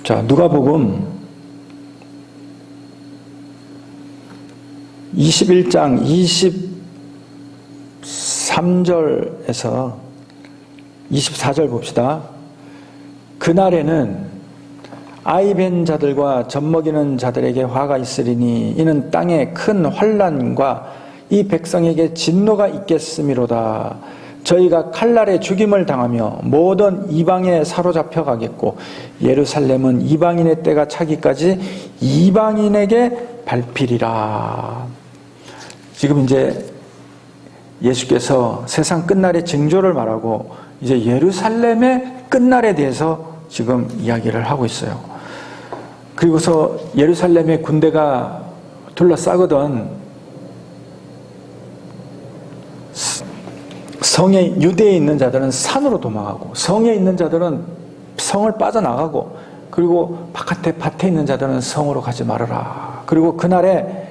자, 누가복음 21장 23절에서 24절 봅시다. 그날에는 아이 벤 자들과 젖먹이는 자들에게 화가 있으리니 이는 땅에 큰 환난과 이 백성에게 진노가 있겠음이로다. 저희가 칼날에 죽임을 당하며 모든 이방에 사로잡혀 가겠고 예루살렘은 이방인의 때가 차기까지 이방인에게 밟히리라. 지금 이제 예수께서 세상 끝날의 징조를 말하고 이제 예루살렘의 끝날에 대해서 지금 이야기를 하고 있어요. 그리고서 예루살렘의 군대가 둘러싸거든 성에 유대에 있는 자들은 산으로 도망하고 성에 있는 자들은 성을 빠져나가고 그리고 바깥에 밭에 있는 자들은 성으로 가지 말아라. 그리고 그날에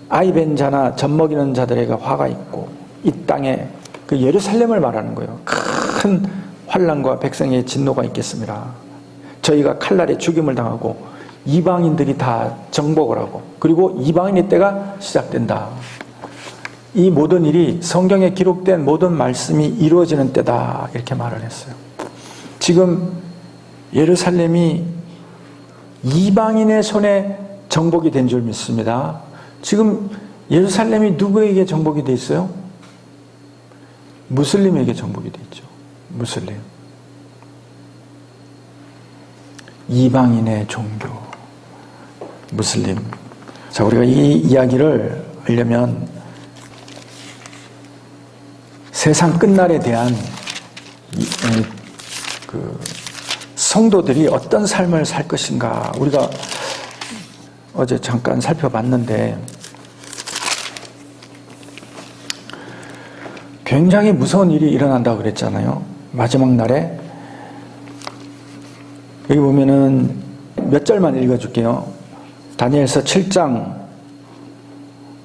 아이 벤 자나 젖먹이는 자들에게 화가 있고 이 땅에 그 예루살렘을 말하는 거예요. 큰 환난과 백성의 진노가 있겠습니다. 저희가 칼날에 죽임을 당하고 이방인들이 다 정복을 하고 그리고 이방인의 때가 시작된다. 이 모든 일이 성경에 기록된 모든 말씀이 이루어지는 때다 이렇게 말을 했어요. 지금 예루살렘이 이방인의 손에 정복이 된 줄 믿습니다. 지금 예루살렘이 누구에게 정복이 돼 있어요? 무슬림에게 정복이 돼 있죠. 무슬림. 이방인의 종교. 무슬림. 자, 우리가 이 이야기를 하려면 세상 끝날에 대한 그 성도들이 어떤 삶을 살 것인가 우리가 어제 잠깐 살펴봤는데 굉장히 무서운 일이 일어난다고 그랬잖아요. 마지막 날에 여기 보면은 몇 절만 읽어줄게요. 다니엘서 7장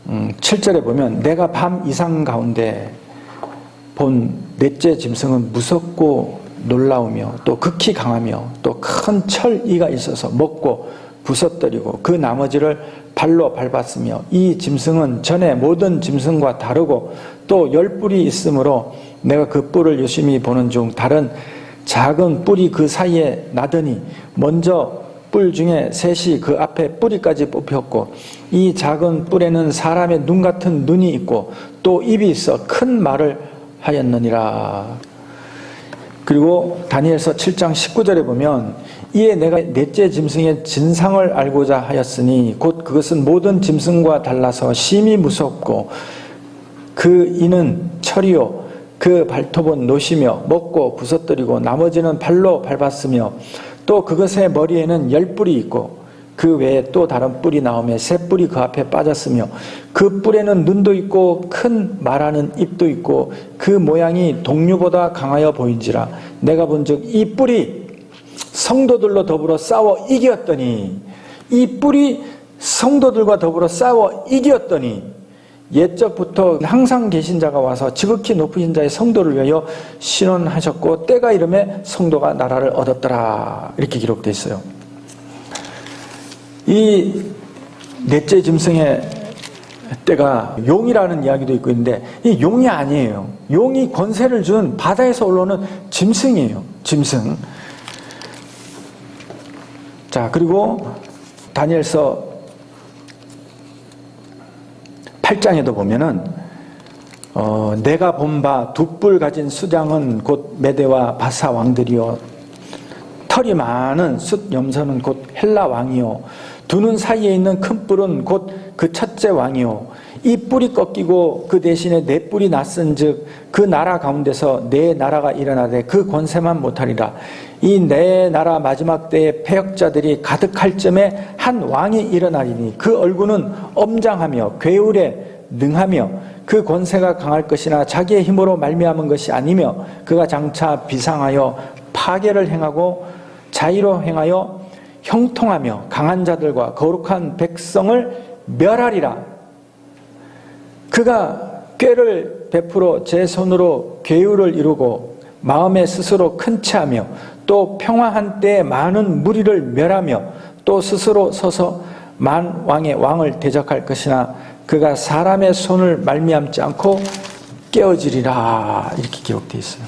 7절에 보면 내가 밤 이상 가운데 본 넷째 짐승은 무섭고 놀라우며 또 극히 강하며 또 큰 철이가 있어서 먹고 부서뜨리고 그 나머지를 발로 밟았으며 이 짐승은 전에 모든 짐승과 다르고 또 10뿔이 있으므로 내가 그 뿔을 유심히 보는 중 다른 작은 뿔이 그 사이에 나더니 먼저 뿔 중에 셋이 그 앞에 뿌리까지 뽑혔고 이 작은 뿔에는 사람의 눈 같은 눈이 있고 또 입이 있어 큰 말을 하였느니라. 그리고 다니엘서 7장 19절에 보면 이에 내가 넷째 짐승의 진상을 알고자 하였으니 곧 그것은 모든 짐승과 달라서 심히 무섭고 그 이는 철이요 그 발톱은 노시며 먹고 부서뜨리고 나머지는 발로 밟았으며 또 그것의 머리에는 10뿔이 있고 그 외에 또 다른 뿔이 나오며 새 뿔이 그 앞에 빠졌으며 그 뿔에는 눈도 있고 큰 말하는 입도 있고 그 모양이 동류보다 강하여 보인지라. 내가 본즉 이 뿔이 성도들로 더불어 싸워 이겼더니 이 뿔이 성도들과 더불어 싸워 이겼더니 옛적부터 항상 계신 자가 와서 지극히 높으신 자의 성도를 위하여 신원하셨고 때가 이름에 성도가 나라를 얻었더라. 이렇게 기록되어 있어요. 이 넷째 짐승의 때가 용이라는 이야기도 있고 있는데 이 용이 아니에요. 용이 권세를 준 바다에서 올라오는 짐승이에요. 짐승. 자, 그리고 다니엘서 8장에도 보면은 내가 본 바 두 뿔 가진 수장은 곧 메대와 바사 왕들이요 털이 많은 숫 염소는 곧 헬라 왕이요 두 눈 사이에 있는 큰 뿔은 곧 그 첫째 왕이요 이 뿔이 꺾이고 그 대신에 네 뿔이 났은즉 그 나라 가운데서 네 나라가 일어나되 그 권세만 못하리라. 이 네 나라 마지막 때에 패역자들이 가득할 쯤에 한 왕이 일어나리니 그 얼굴은 엄장하며 괴울에 능하며 그 권세가 강할 것이나 자기의 힘으로 말미암은 것이 아니며 그가 장차 비상하여 파괴를 행하고 자의로 행하여 형통하며 강한 자들과 거룩한 백성을 멸하리라. 그가 꾀를 베풀어 제 손으로 괴율을 이루고 마음에 스스로 큰 체하며 또 평화한 때에 많은 무리를 멸하며 또 스스로 서서 만왕의 왕을 대적할 것이나 그가 사람의 손을 말미암지 않고 깨어지리라. 이렇게 기록되어 있어요.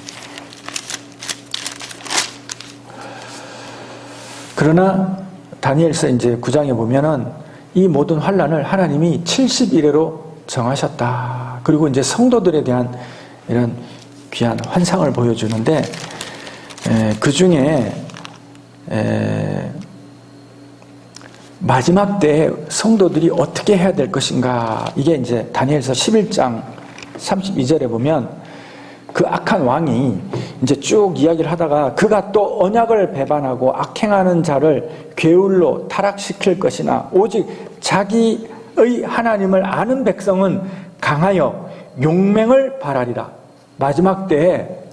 그러나 다니엘서 이제 9장에 보면은 이 모든 환란을 하나님이 70일에로 정하셨다. 그리고 이제 성도들에 대한 이런 귀한 환상을 보여주는데, 그 중에 마지막 때에 성도들이 어떻게 해야 될 것인가, 이게 이제 다니엘서 11장 32절에 보면 그 악한 왕이 이제 쭉 이야기를 하다가 그가 또 언약을 배반하고 악행하는 자를 괴울로 타락시킬 것이나 오직 자기의 하나님을 아는 백성은 강하여 용맹을 발하리라. 마지막 때에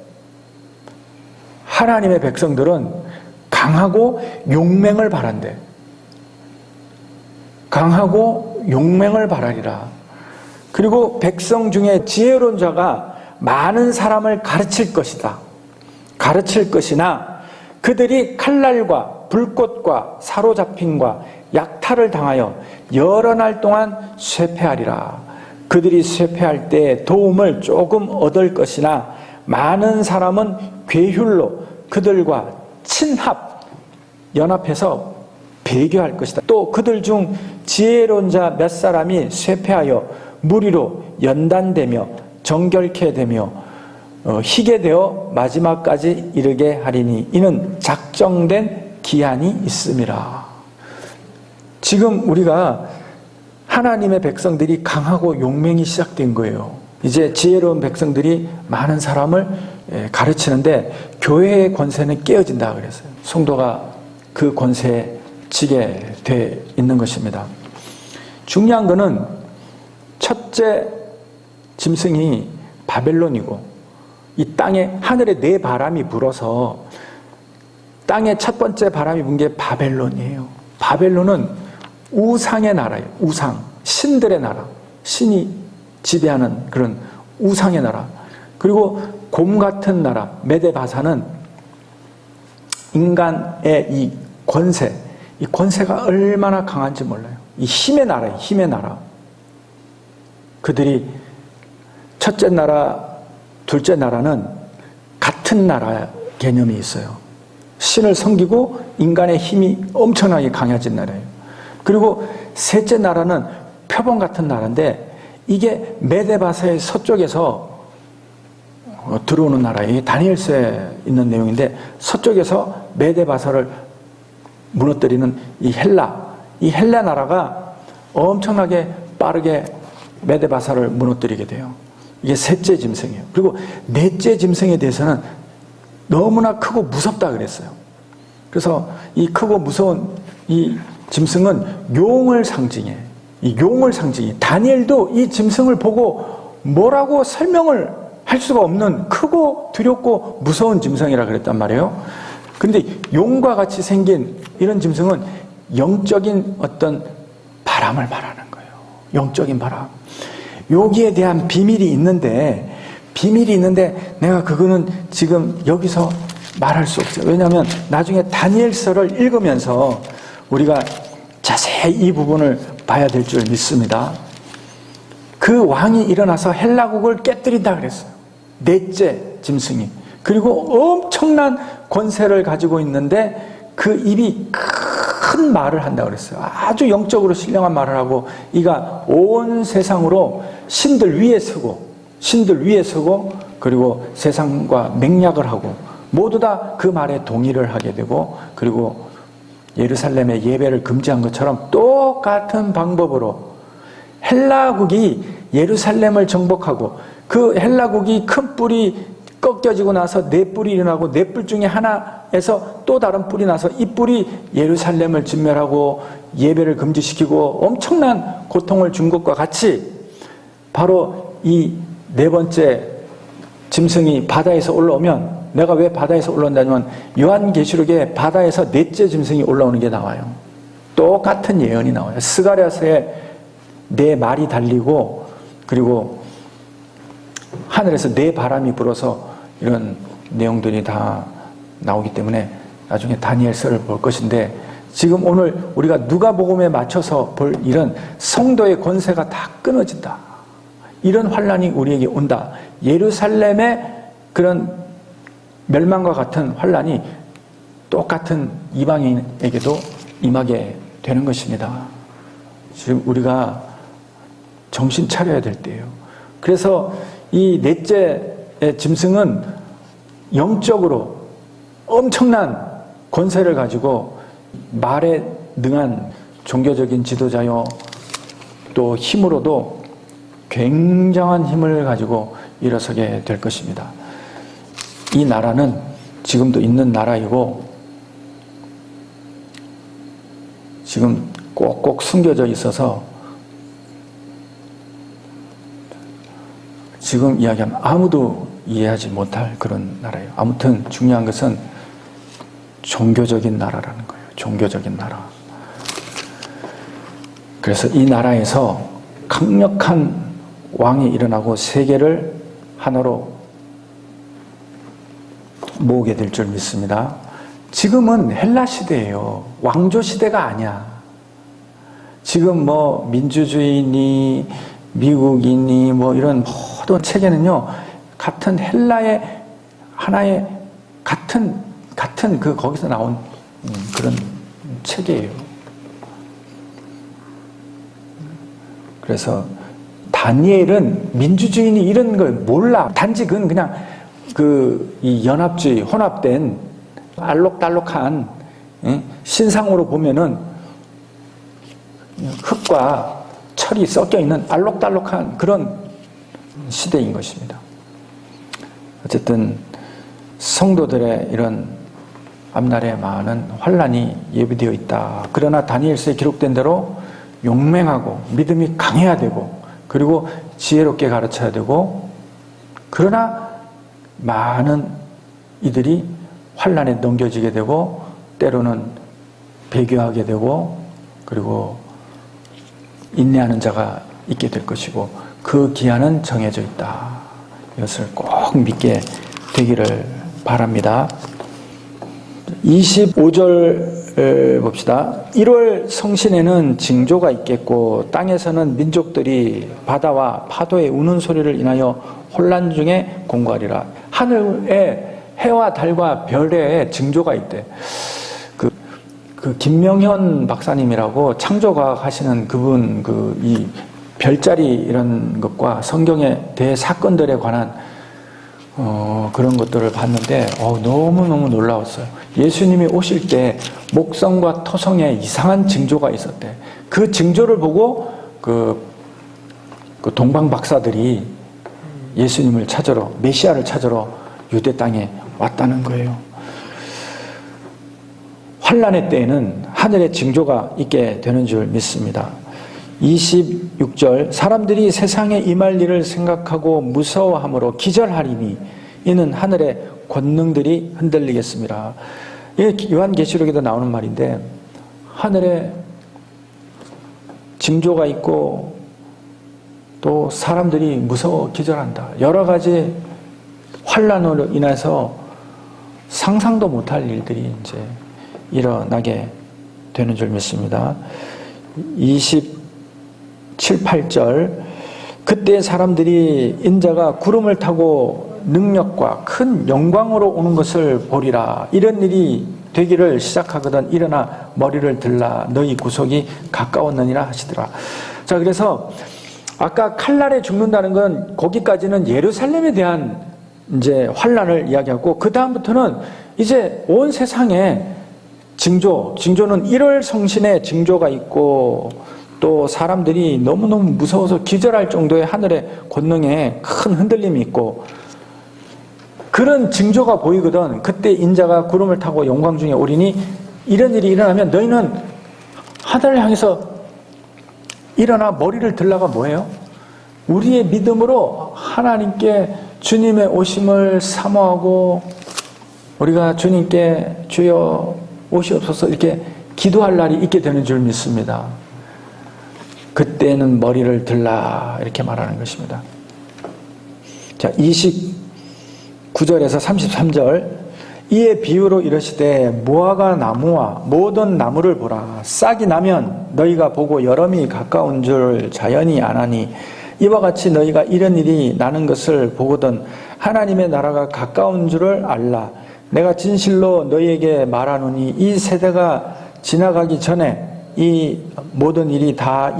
하나님의 백성들은 강하고 용맹을 발한대. 강하고 용맹을 발하리라. 그리고 백성 중에 지혜로운 자가 많은 사람을 가르칠 것이다. 가르칠 것이나 그들이 칼날과 불꽃과 사로잡힘과 약탈을 당하여 여러 날 동안 쇠폐하리라. 그들이 쇠폐할 때 도움을 조금 얻을 것이나 많은 사람은 괴휼로 그들과 친합, 연합해서 배교할 것이다. 또 그들 중 지혜로운 자 몇 사람이 쇠폐하여 무리로 연단되며 정결케 되며 희게 되어 마지막까지 이르게 하리니 이는 작정된 기한이 있음이라. 지금 우리가 하나님의 백성들이 강하고 용맹이 시작된 거예요. 이제 지혜로운 백성들이 많은 사람을 가르치는데 교회의 권세는 깨어진다 그랬어요. 성도가 그 권세에 지게 돼 있는 것입니다. 중요한 것은 첫째 짐승이 바벨론이고, 이 땅에 하늘에 네 바람이 불어서 땅에 첫 번째 바람이 분 게 바벨론이에요. 바벨론은 우상의 나라예요. 우상, 신들의 나라, 신이 지배하는 그런 우상의 나라. 그리고 곰 같은 나라 메데바사는 인간의 이 권세, 이 권세가 얼마나 강한지 몰라요. 이 힘의 나라예요. 힘의 나라. 그들이 첫째 나라, 둘째 나라는 같은 나라 개념이 있어요. 신을 섬기고 인간의 힘이 엄청나게 강해진 나라예요. 그리고 셋째 나라는 표범 같은 나라인데 이게 메데바사의 서쪽에서 들어오는 나라예요. 다니엘서에 있는 내용인데 서쪽에서 메데바사를 무너뜨리는 이 헬라 나라가 엄청나게 빠르게 메데바사를 무너뜨리게 돼요. 이게 셋째 짐승이에요. 그리고 넷째 짐승에 대해서는 너무나 크고 무섭다 그랬어요. 그래서 이 크고 무서운 이 짐승은 용을 상징해. 이 용을 상징해. 다니엘도 이 짐승을 보고 뭐라고 설명을 할 수가 없는 크고 두렵고 무서운 짐승이라 그랬단 말이에요. 그런데 용과 같이 생긴 이런 짐승은 영적인 어떤 바람을 말하는 거예요. 영적인 바람. 여기에 대한 비밀이 있는데 내가 그거는 지금 여기서 말할 수 없어요. 왜냐하면 나중에 다니엘서를 읽으면서 우리가 자세히 이 부분을 봐야 될 줄 믿습니다. 그 왕이 일어나서 헬라국을 깨뜨린다 그랬어요. 넷째 짐승이. 그리고 엄청난 권세를 가지고 있는데 그 입이 큰 말을 한다 그랬어요. 아주 영적으로 신령한 말을 하고 이가 온 세상으로 신들 위에 서고 그리고 세상과 맹약을 하고 모두 다 그 말에 동의를 하게 되고, 그리고 예루살렘의 예배를 금지한 것처럼 똑같은 방법으로 헬라국이 예루살렘을 정복하고 그 헬라국이 큰 뿔이 꺾여지고 나서 네 뿔이 일어나고 네 뿔 중에 하나에서 또 다른 뿔이 나서 이 뿔이 예루살렘을 진멸하고 예배를 금지시키고 엄청난 고통을 준 것과 같이 바로 이 네 번째 짐승이 바다에서 올라오면, 내가 왜 바다에서 올라온다면 요한계시록에 바다에서 넷째 짐승이 올라오는 게 나와요. 똑같은 예언이 나와요. 스가랴서에 네 말이 달리고 그리고 하늘에서 네 바람이 불어서 이런 내용들이 다 나오기 때문에 나중에 다니엘서를 볼 것인데, 지금 오늘 우리가 누가복음에 맞춰서 볼 일은 성도의 권세가 다 끊어진다. 이런 환란이 우리에게 온다. 예루살렘의 그런 멸망과 같은 환란이 똑같은 이방인에게도 임하게 되는 것입니다. 지금 우리가 정신 차려야 될 때예요. 그래서 이 넷째의 짐승은 영적으로 엄청난 권세를 가지고 말에 능한 종교적인 지도자요, 또 힘으로도 굉장한 힘을 가지고 일어서게 될 것입니다. 이 나라는 지금도 있는 나라이고 지금 꼭꼭 숨겨져 있어서 지금 이야기하면 아무도 이해하지 못할 그런 나라예요. 아무튼 중요한 것은 종교적인 나라라는 거예요. 종교적인 나라. 그래서 이 나라에서 강력한 왕이 일어나고 세계를 하나로 모으게 될 줄 믿습니다. 지금은 헬라 시대예요. 왕조 시대가 아니야. 지금 뭐 민주주의니 미국이니 뭐 이런 모든 체계는요, 같은 헬라의 하나의 같은 그 거기서 나온 그런 체계예요. 그래서 다니엘은 민주주의니 이런 걸 몰라. 단지 그건 그냥 이 연합주의, 혼합된 알록달록한 신상으로 보면은 흙과 철이 섞여 있는 알록달록한 그런 시대인 것입니다. 어쨌든 성도들의 이런 앞날에 많은 환란이 예비되어 있다. 그러나 다니엘서에 기록된 대로 용맹하고 믿음이 강해야 되고, 그리고 지혜롭게 가르쳐야 되고, 그러나 많은 이들이 환란에 넘겨지게 되고 때로는 배교하게 되고, 그리고 인내하는 자가 있게 될 것이고, 그 기한은 정해져 있다. 이것을 꼭 믿게 되기를 바랍니다. 25절 봅시다. 1월 성신에는 징조가 있겠고 땅에서는 민족들이 바다와 파도의 우는 소리를 인하여 혼란 중에 공고하리라. 하늘에 해와 달과 별에 징조가 있대. 그 김명현 박사님이라고 창조과학 하시는 그분, 이 별자리 이런 것과 성경의 대사건들에 관한 그런 것들을 봤는데 너무너무 놀라웠어요. 예수님이 오실 때 목성과 토성에 이상한 징조가 있었대. 그 징조를 보고 그 동방 박사들이 예수님을 찾으러, 메시아를 찾으러 유대 땅에 왔다는 거예요. 환란의 때에는 하늘의 징조가 있게 되는 줄 믿습니다. 26절, 사람들이 세상에 임할 일을 생각하고 무서워함으로 기절하리니 이는 하늘의 권능들이 흔들리겠습니다. 이게 요한계시록에도 나오는 말인데, 하늘에 징조가 있고 또 사람들이 무서워 기절한다. 여러 가지 환란으로 인해서 상상도 못할 일들이 이제 일어나게 되는 줄 믿습니다. 27, 8절, 그때 사람들이 인자가 구름을 타고 능력과 큰 영광으로 오는 것을 보리라. 이런 일이 되기를 시작하거든 일어나 머리를 들라 너희 구속이 가까웠느니라 하시더라. 자, 그래서 아까 칼날에 죽는다는 건 거기까지는 예루살렘에 대한 이제 환란을 이야기하고, 그 다음부터는 이제 온 세상에 징조는 1월 성신에 징조가 있고, 또 사람들이 너무너무 무서워서 기절할 정도의 하늘의 권능에 큰 흔들림이 있고, 그런 징조가 보이거든. 그때 인자가 구름을 타고 영광 중에 오리니 이런 일이 일어나면 너희는 하늘을 향해서 일어나 머리를 들라가 뭐예요? 우리의 믿음으로 하나님께 주님의 오심을 사모하고 우리가 주님께 주여 오시옵소서 이렇게 기도할 날이 있게 되는 줄 믿습니다. 그때는 머리를 들라 이렇게 말하는 것입니다. 자, 29절에서 33절, 이에 비유로 이르시되 무화과 나무와 모든 나무를 보라. 싹이 나면 너희가 보고 여름이 가까운 줄 자연히 아나니 이와 같이 너희가 이런 일이 나는 것을 보거든 하나님의 나라가 가까운 줄을 알라. 내가 진실로 너희에게 말하노니 이 세대가 지나가기 전에 이 모든 일이 다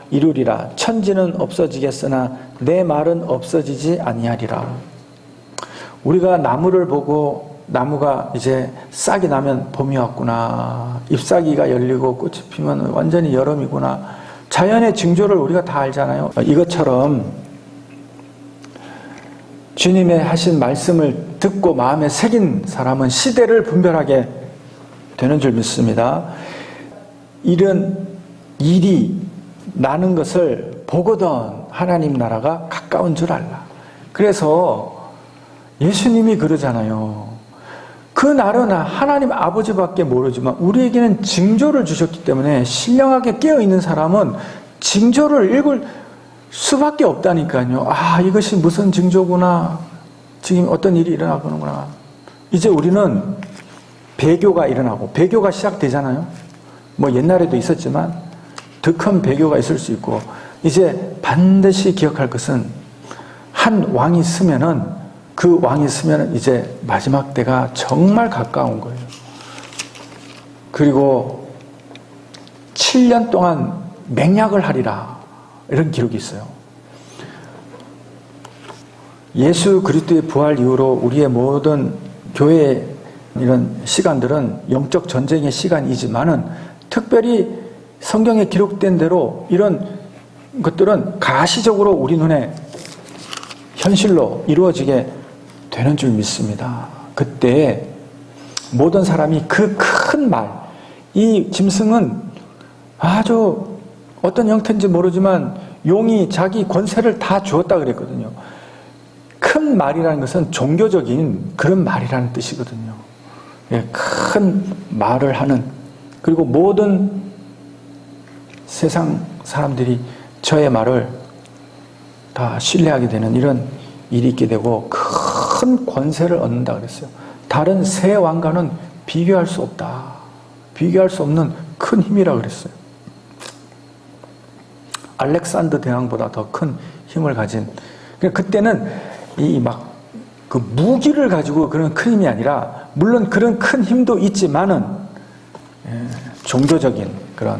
이루리라. 천지는 없어지겠으나 내 말은 없어지지 아니하리라. 우리가 나무를 보고 나무가 이제 싹이 나면 봄이 왔구나. 잎사귀가 열리고 꽃이 피면 완전히 여름이구나. 자연의 징조를 우리가 다 알잖아요. 이것처럼 주님의 하신 말씀을 듣고 마음에 새긴 사람은 시대를 분별하게 되는 줄 믿습니다. 이런 일이 나는 것을 보거든 하나님 나라가 가까운 줄 알라. 그래서 예수님이 그러잖아요. 그 날은 하나님 아버지밖에 모르지만 우리에게는 징조를 주셨기 때문에 신령하게 깨어있는 사람은 징조를 읽을 수밖에 없다니까요. 아, 이것이 무슨 징조구나. 지금 어떤 일이 일어나보는구나. 이제 우리는 배교가 일어나고 배교가 시작되잖아요. 뭐 옛날에도 있었지만 더 큰 배교가 있을 수 있고 이제 반드시 기억할 것은 한 왕이 쓰면은 그 왕이 쓰면은 이제 마지막 때가 정말 가까운 거예요. 그리고 7년 동안 맹약을 하리라 이런 기록이 있어요. 예수 그리스도의 부활 이후로 우리의 모든 교회의 이런 시간들은 영적 전쟁의 시간이지만은 특별히 성경에 기록된 대로 이런 것들은 가시적으로 우리 눈에 현실로 이루어지게 되는 줄 믿습니다. 그때 모든 사람이 그 큰 말, 이 짐승은 아주 어떤 형태인지 모르지만 용이 자기 권세를 다 주었다 그랬거든요. 큰 말이라는 것은 종교적인 그런 말이라는 뜻이거든요. 큰 말을 하는, 그리고 모든 세상 사람들이 저의 말을 다 신뢰하게 되는 이런 일이 있게 되고 큰 권세를 얻는다 그랬어요. 다른 새 왕과는 비교할 수 없다. 비교할 수 없는 큰 힘이라 그랬어요. 알렉산더 대왕보다 더 큰 힘을 가진. 그때는 이 막 그 무기를 가지고 그런 큰 힘이 아니라, 물론 그런 큰 힘도 있지만은 종교적인 그런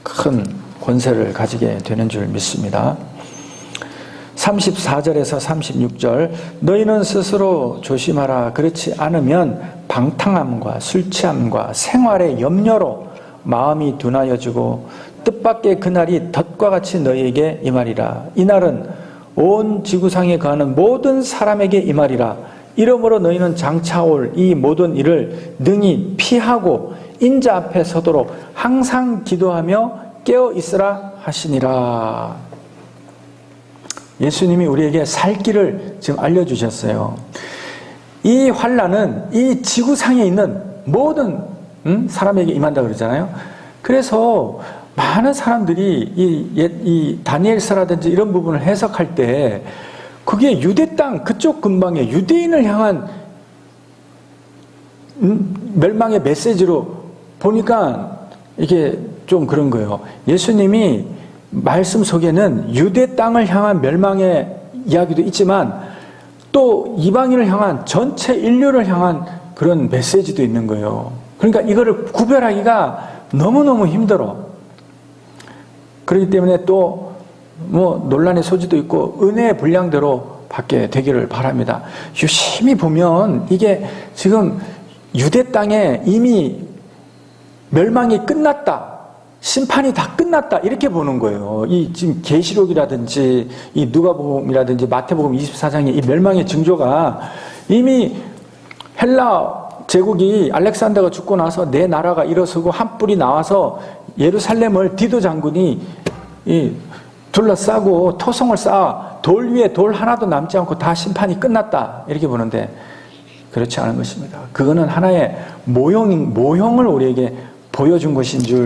큰 권세를 가지게 되는 줄 믿습니다. 34절에서 36절, 너희는 스스로 조심하라. 그렇지 않으면 방탕함과 술 취함과 생활의 염려로 마음이 둔하여지고 뜻밖의 그날이 덫과 같이 너희에게 임하리라. 이날은 온 지구상에 거하는 모든 사람에게 임하리라. 이러므로 너희는 장차올 이 모든 일을 능히 피하고 인자 앞에 서도록 항상 기도하며 깨어 있으라 하시니라. 예수님이 우리에게 살 길을 지금 알려주셨어요. 이 환난은 이 지구상에 있는 모든 사람에게 임한다 그러잖아요. 그래서 많은 사람들이 이 다니엘서라든지 이런 부분을 해석할 때 그게 유대 땅 그쪽 근방에 유대인을 향한 멸망의 메시지로 보니까 이게 좀 그런 거예요. 예수님이 말씀 속에는 유대 땅을 향한 멸망의 이야기도 있지만 또 이방인을 향한 전체 인류를 향한 그런 메시지도 있는 거예요. 그러니까 이거를 구별하기가 너무너무 힘들어. 그렇기 때문에 또 뭐 논란의 소지도 있고 은혜의 분량대로 받게 되기를 바랍니다. 유심히 보면 이게 지금 유대 땅에 이미 멸망이 끝났다, 심판이 다 끝났다 이렇게 보는 거예요. 이 지금 계시록이라든지 이 누가복음이라든지 마태복음 24장의 이 멸망의 징조가 이미 헬라 제국이 알렉산더가 죽고 나서 내 나라가 일어서고 한 뿔이 나와서 예루살렘을 디도 장군이 둘러싸고 토성을 쌓아 돌 위에 돌 하나도 남지 않고 다 심판이 끝났다 이렇게 보는데 그렇지 않은 것입니다. 그거는 하나의 모형을 우리에게 보여준 것인 줄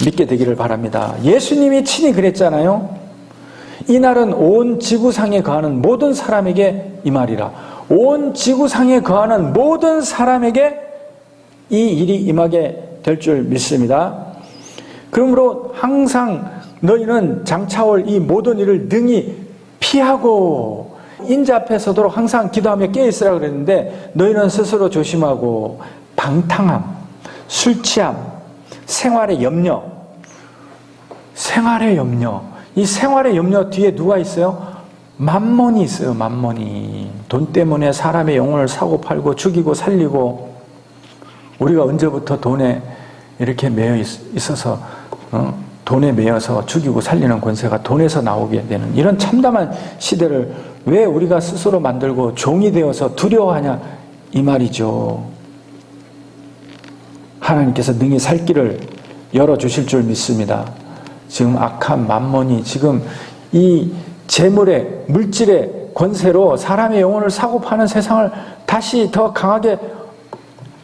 믿게 되기를 바랍니다. 예수님이 친히 그랬잖아요. 이날은 온 지구상에 거하는 모든 사람에게 임하리라. 온 지구상에 거하는 모든 사람에게 이 일이 임하게 될 줄 믿습니다. 그러므로 항상 너희는 장차올 이 모든 일을 능히 피하고 인자 앞에 서도록 항상 기도하며 깨어있으라 그랬는데, 너희는 스스로 조심하고 방탕함, 술 취함, 생활의 염려, 이 생활의 염려 뒤에 누가 있어요? 만몬이 있어요. 만몬이. 돈 때문에 사람의 영혼을 사고 팔고 죽이고 살리고, 우리가 언제부터 돈에 이렇게 매여 있어서 돈에 매여서 죽이고 살리는 권세가 돈에서 나오게 되는 이런 참담한 시대를 왜 우리가 스스로 만들고 종이 되어서 두려워하냐, 이 말이죠. 하나님께서 능히 살 길을 열어주실 줄 믿습니다. 지금 악한 만몬이 지금 이 재물의, 물질의 권세로 사람의 영혼을 사고 파는 세상을 다시 더 강하게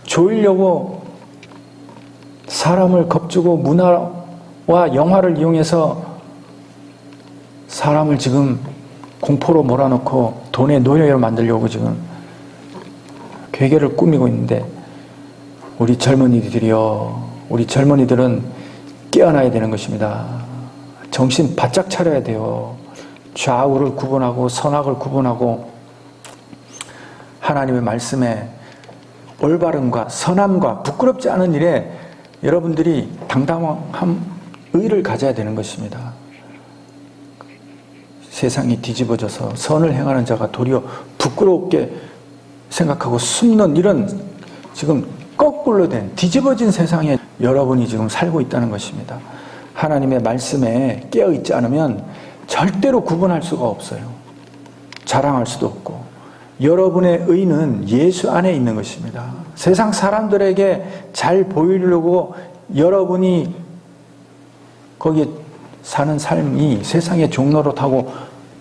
조이려고 사람을 겁주고 문화와 영화를 이용해서 사람을 지금 공포로 몰아넣고 돈의 노예로 만들려고 지금 괴계를 꾸미고 있는데, 우리 젊은이들은 깨어나야 되는 것입니다. 정신 바짝 차려야 돼요. 좌우를 구분하고 선악을 구분하고 하나님의 말씀에 올바름과 선함과 부끄럽지 않은 일에 여러분들이 당당한 의를 가져야 되는 것입니다. 세상이 뒤집어져서 선을 행하는 자가 도리어 부끄럽게 생각하고 숨는 이런 지금 거꾸로 된 뒤집어진 세상에 여러분이 지금 살고 있다는 것입니다. 하나님의 말씀에 깨어있지 않으면 절대로 구분할 수가 없어요. 자랑할 수도 없고. 여러분의 의는 예수 안에 있는 것입니다. 세상 사람들에게 잘 보이려고 여러분이 거기에 사는 삶이 세상의 종노릇하고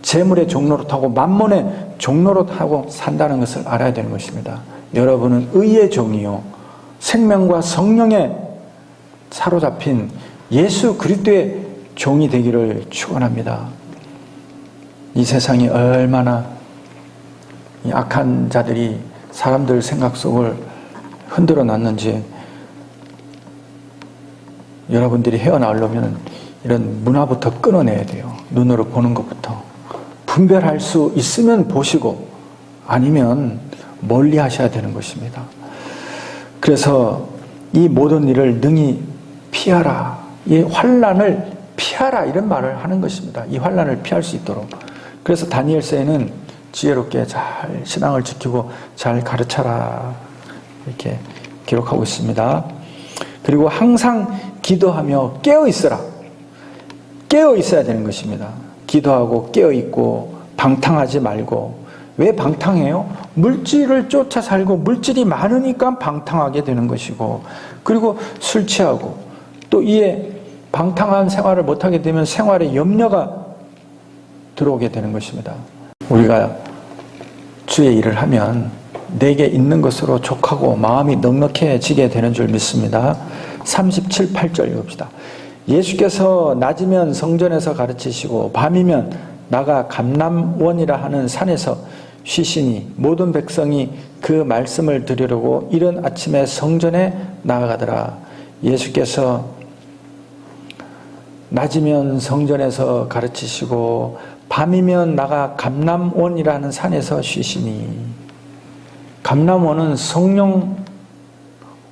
재물의 종노릇하고 만몬의 종노릇하고 산다는 것을 알아야 되는 것입니다. 여러분은 의의 종이요 생명과 성령에 사로잡힌 예수 그리스도의 종이 되기를 축원합니다. 이 세상이 얼마나 이 악한 자들이 사람들 생각 속을 흔들어 놨는지, 여러분들이 헤어나오려면 이런 문화부터 끊어내야 돼요. 눈으로 보는 것부터. 분별할 수 있으면 보시고 아니면 멀리 하셔야 되는 것입니다. 그래서 이 모든 일을 능히 피하라, 이 환난을 피하라, 이런 말을 하는 것입니다. 이 환난을 피할 수 있도록. 그래서 다니엘서에는 지혜롭게 잘 신앙을 지키고 잘 가르쳐라, 이렇게 기록하고 있습니다. 그리고 항상 기도하며 깨어있어라. 깨어있어야 되는 것입니다. 기도하고 깨어있고 방탕하지 말고. 왜 방탕해요? 물질을 쫓아 살고 물질이 많으니까 방탕하게 되는 것이고, 그리고 술 취하고, 또 이에 방탕한 생활을 못하게 되면 생활에 염려가 들어오게 되는 것입니다. 우리가 주의 일을 하면 내게 있는 것으로 족하고 마음이 넉넉해지게 되는 줄 믿습니다. 37, 8절 읽읍시다. 예수께서 낮이면 성전에서 가르치시고 밤이면 나가 감람원이라 하는 산에서 쉬시니 모든 백성이 그 말씀을 들으려고 이른 아침에 성전에 나아가더라. 예수께서 낮이면 성전에서 가르치시고 밤이면 나가 감람원이라는 산에서 쉬시니. 감람원은 성령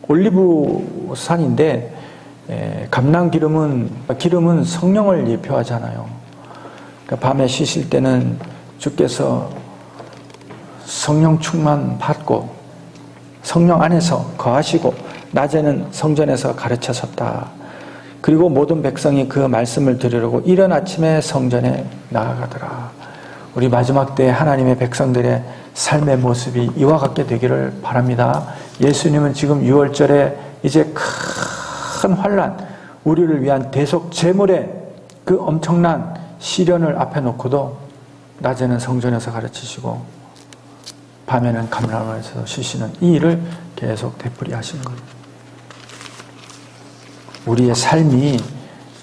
올리브 산인데, 감람 기름은 성령을 예표하잖아요. 그러니까 밤에 쉬실 때는 주께서 성령 충만 받고 성령 안에서 거하시고, 낮에는 성전에서 가르치셨다. 그리고 모든 백성이 그 말씀을 들으려고 이른 아침에 성전에 나아가더라. 우리 마지막 때 하나님의 백성들의 삶의 모습이 이와 같게 되기를 바랍니다. 예수님은 지금 6월절에 이제 큰 환난, 우리를 위한 대속 제물의 그 엄청난 시련을 앞에 놓고도 낮에는 성전에서 가르치시고 밤에는 감람원에서 쉬시는 이 일을 계속 되풀이 하신 거예요. 우리의 삶이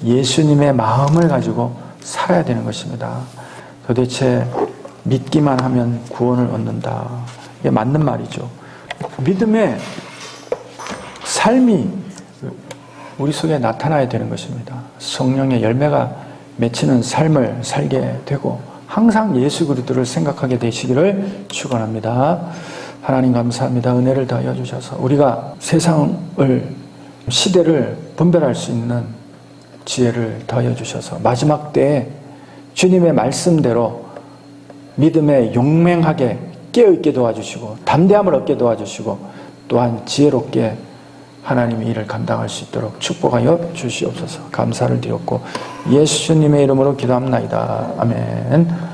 예수님의 마음을 가지고 살아야 되는 것입니다. 도대체 믿기만 하면 구원을 얻는다. 이게 맞는 말이죠. 믿음의 삶이 우리 속에 나타나야 되는 것입니다. 성령의 열매가 맺히는 삶을 살게 되고 항상 예수 그리스도를 생각하게 되시기를 축원합니다. 하나님 감사합니다. 은혜를 더하여 주셔서 우리가 세상을 시대를 분별할 수 있는 지혜를 더하여 주셔서 마지막 때에 주님의 말씀대로 믿음에 용맹하게 깨어있게 도와주시고 담대함을 얻게 도와주시고 또한 지혜롭게 하나님의 일을 감당할 수 있도록 축복하여 주시옵소서. 감사를 드렸고 예수님의 이름으로 기도합나이다. 아멘.